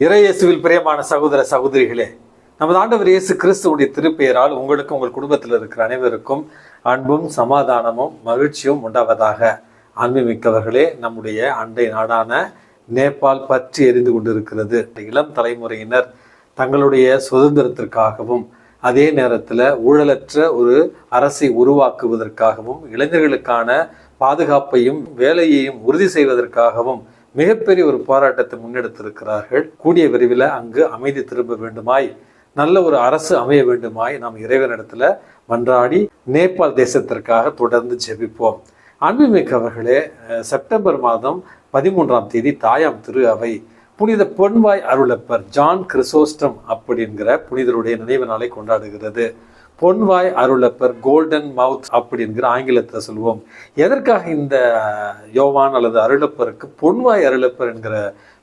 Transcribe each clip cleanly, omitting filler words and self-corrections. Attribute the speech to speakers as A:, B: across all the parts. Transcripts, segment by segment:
A: இறையேசுவில் பிரியமான சகோதர சகோதரிகளே, நமது ஆண்டவர் இயேசு கிறிஸ்துவுடைய திருப்பெயரால் உங்களுக்கும் உங்கள் குடும்பத்தில் இருக்கிற அனைவருக்கும் அன்பும் சமாதானமும் மகிழ்ச்சியும் உண்டாவதாக. அன்புமிக்கவர்களே, நம்முடைய அண்டை நாடான நேபாள் பற்றி எரிந்து கொண்டிருக்கிறது. இளம் தலைமுறையினர் தங்களுடைய சுதந்திரத்திற்காகவும் அதே நேரத்தில் ஊழலற்ற ஒரு அரசை உருவாக்குவதற்காகவும் இளைஞர்களுக்கான பாதுகாப்பையும் வேலையையும் உறுதி செய்வதற்காகவும் மிகப்பெரிய ஒரு போராட்டத்தை முன்னெடுத்திருக்கிறார்கள். கூடிய விரைவில் அங்கு அமைதி திரும்ப வேண்டுமாய், நல்ல ஒரு அரசு அமைய வேண்டுமாய் நாம் இறைவனிடத்துல மன்றாடி நேபாள் தேசத்திற்காக தொடர்ந்து ஜெபிப்போம். அன்புமிக்கவர்களே, செப்டம்பர் மாதம் 13ஆம் தேதி தாயாம் திரு அவை புனித பொன்வாய் அருளப்பர் ஜான் கிறிசோஸ்டம் அப்படிங்கிற புனிதருடைய நினைவு நாளை கொண்டாடுகிறது. பொன்வாய் அருளப்பர், கோல்டன் மவுத் அப்படிங்கிற ஆங்கிலத்தில் சொல்லுவோம். எதற்காக இந்த யோவான் அல்லது அருளப்பருக்கு பொன்வாய் அருளப்பர் என்கிற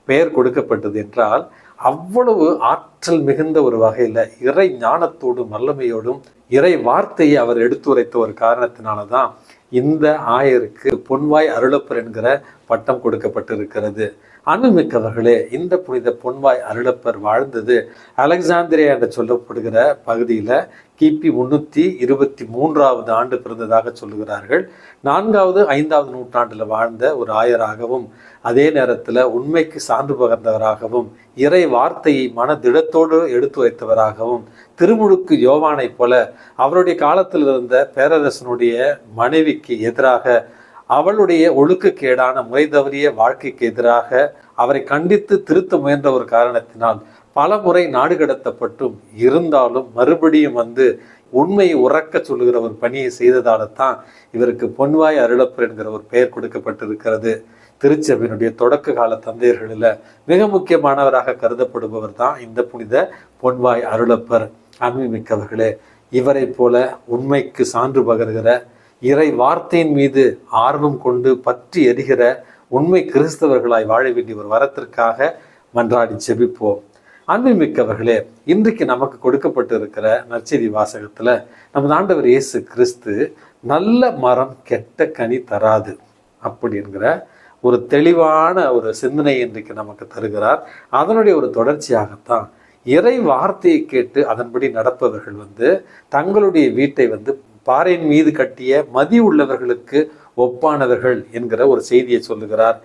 A: பெயர் கொடுக்கப்பட்டது என்றால், அவ்வளவு ஆற்றல் மிகுந்த ஒரு வகையில் இறை ஞானத்தோடும் வல்லமையோடும் இறை வார்த்தையை அவர் எடுத்துரைத்த ஒரு காரணத்தினாலதான் இந்த ஆயருக்கு பொன்வாய் அருளப்பர் என்கிற பட்டம் கொடுக்கப்பட்டிருக்கிறது. அன்புமிக்கவர்களே, இந்த புனித பொன்வாய் அருளப்பர் வாழ்ந்தது அலெக்சாந்திரியா என்று சொல்லப்படுகிற பகுதியில் கிபி 323ஆவது ஆண்டு பிறந்ததாக சொல்லுகிறார்கள். 4வது 5வது நூற்றாண்டில் வாழ்ந்த ஒரு ஆயராகவும் அதே நேரத்தில் உண்மைக்கு சான்று பகர்ந்தவராகவும் இறை வார்த்தையை மனதிடத்தோடு எடுத்து வைத்தவராகவும் திருமுழுக்கு யோவானை போல அவருடைய காலத்தில் இருந்த பேரரசனுடைய மனைவிக்கு எதிராக, அவளுடைய ஒழுக்கக்கேடான முறை தவறிய வாழ்க்கைக்கு எதிராக அவரை கண்டித்து திருத்த முயன்ற ஒரு காரணத்தினால் பல முறை நாடு கடத்தப்பட்டும் இருந்தாலும் மறுபடியும் உண்மையை உறக்க சொல்லுகிற ஒரு பணியை செய்ததால தான் இவருக்கு பொன்வாய் அருளப்பர் என்கிற ஒரு பெயர் கொடுக்கப்பட்டிருக்கிறது. திருச்சபையினுடைய தொடக்க கால தந்தையர்களில் மிக முக்கியமானவராக கருதப்படுபவர் தான் இந்த புனித பொன்வாய் அருளப்பர். அன்புமிக்கவர்களே, இவரை போல உண்மைக்கு சான்று பகர்கிற, இறை வார்த்தையின் மீது ஆர்வம் கொண்டு பற்றி எரிகிற உண்மை கிறிஸ்தவர்களாய் வாழ வேண்டிய ஒரு வரத்திற்காக மன்றாடி ஜெபிப்போம். அன்புமிக்கவர்களே, இன்றைக்கு நமக்கு கொடுக்கப்பட்டு இருக்கிற நற்செய்தி வாசகத்துல நமது ஆண்டவர் இயேசு கிறிஸ்து நல்ல மரம் கெட்ட கனி தராது அப்படிங்கிற ஒரு தெளிவான ஒரு சிந்தனை இன்றைக்கு நமக்கு தருகிறார். அதனுடைய ஒரு தொடர்ச்சியாகத்தான் இறை வார்த்தையை கேட்டு அதன்படி நடப்பவர்கள் தங்களுடைய வீட்டை பாறையின் மீது கட்டிய மதி உள்ளவர்களுக்கு ஒப்பானவர்கள் என்கிற ஒரு செய்தியை சொல்லுகிறார்.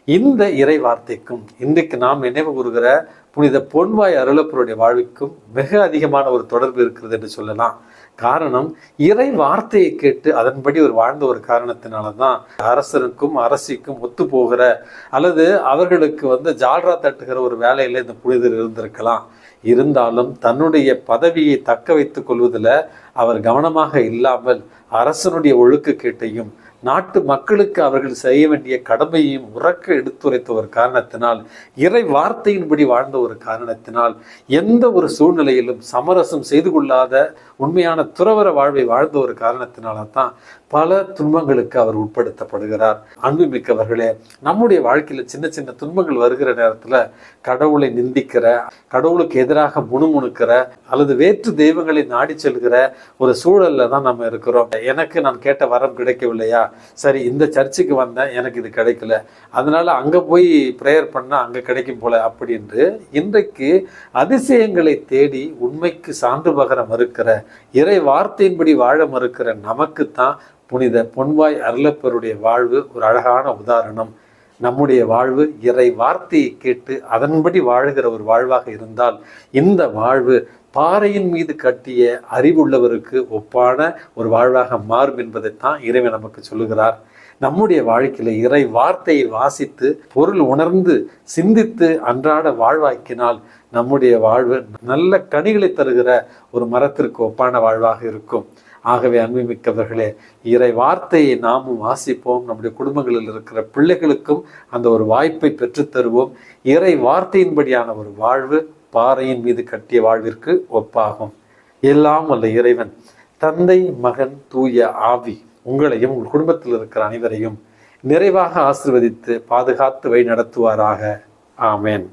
A: இந்த இறை வார்த்தைக்கும் இன்றைக்கு நாம் நினைவு கூறுகிற புனித பொன்வாய் அருளப்பருடைய வாழ்வுக்கும் மிக அதிகமான ஒரு தொடர்பு இருக்கிறது என்று சொல்லலாம். காரணம், இறை வார்த்தையை கேட்டு அதன்படி ஒரு வாழ்ந்த ஒரு காரணத்தினாலதான் அரசனுக்கும் அரசிக்கும் ஒத்து போகிற அல்லது அவர்களுக்கு ஜால்ரா தட்டுகிற ஒரு வேலையில இந்த புனிதர் இருந்திருக்கலாம். இருந்தாலும் தன்னுடைய பதவியை தக்க வைத்துக் கொள்வதில் அவர் கவனமாக இல்லாமல் அரசனுடைய ஒழுக்கக்கேட்டையும் நாட்டு மக்களுக்கு அவர்கள் செய்ய வேண்டிய கடமையையும் உறக்க எடுத்துரைத்த ஒரு காரணத்தினால், இறை வார்த்தையின்படி வாழ்ந்த ஒரு காரணத்தினால், எந்த ஒரு சூழ்நிலையிலும் சமரசம் செய்து கொள்ளாத உண்மையான துறவற வாழ்வை வாழ்ந்த ஒரு காரணத்தினால்தான் பல துன்பங்களுக்கு அவர் உட்படுத்தப்படுகிறார். அன்புமிக்கவர்களே, நம்முடைய வாழ்க்கையில சின்ன சின்ன துன்பங்கள் வருகிற நேரத்துல கடவுளை நிந்திக்கிற, கடவுளுக்கு எதிராக முணுமுணுக்கிற அல்லது வேற்று தெய்வங்களை நாடி செல்கிற ஒரு சூழல்ல தான் நம்ம இருக்கிறோம். எனக்கு நான் கேட்ட வரம் கிடைக்கவில்லையா, சரி இந்த சர்ச்சுக்கு வந்தேன், எனக்கு இது கிடைக்கல, அதனால அங்க போய் பிரேயர் பண்ணா அங்க கிடைக்கும் போல அப்படின்னு இன்றைக்கு அதிசயங்களை தேடி உண்மைக்கு சான்று பகர மறுக்கிற, இறை வார்த்தையின்படி வாழ மறுக்கிற நமக்குத்தான் புனித பொன்வாய் அருளப்பருடைய வாழ்வு ஒரு அழகான உதாரணம். நம்முடைய வாழ்வு இறை வார்த்தையை கேட்டு அதன்படி வாழுகிற ஒரு வாழ்வாக இருந்தால் இந்த வாழ்வு பாறையின் மீது கட்டிய அறிவுள்ளவருக்கு ஒப்பான ஒரு வாழ்வாக மாறும் என்பதைத்தான் இறைவன் நமக்கு சொல்லுகிறார். நம்முடைய வாழ்க்கையில இறை வார்த்தையை வாசித்து பொருள் உணர்ந்து சிந்தித்து அன்றாட வாழ்வாக்கினால் நம்முடைய வாழ்வு நல்ல கனிகளை தருகிற ஒரு மரத்திற்கு ஒப்பான வாழ்வாக இருக்கும். ஆகவே அன்புமிக்கவர்களே, இறை வார்த்தையை நாமும் வாசிப்போம். நம்முடைய குடும்பங்களில் இருக்கிற பிள்ளைகளுக்கும் அந்த ஒரு வாய்ப்பை பெற்றுத்தருவோம். இறை வார்த்தையின்படியான ஒரு வாழ்வு பாறையின் மீது கட்டிய வாழ்விற்கு ஒப்பாகும். எல்லாம் வல்ல இறைவன் தந்தை, மகன், தூய ஆவி உங்களையும் உங்கள் குடும்பத்தில் இருக்கிற அனைவரையும் நிறைவாக ஆசீர்வதித்து பாதுகாத்து வழி நடத்துவாராக. ஆமேன்.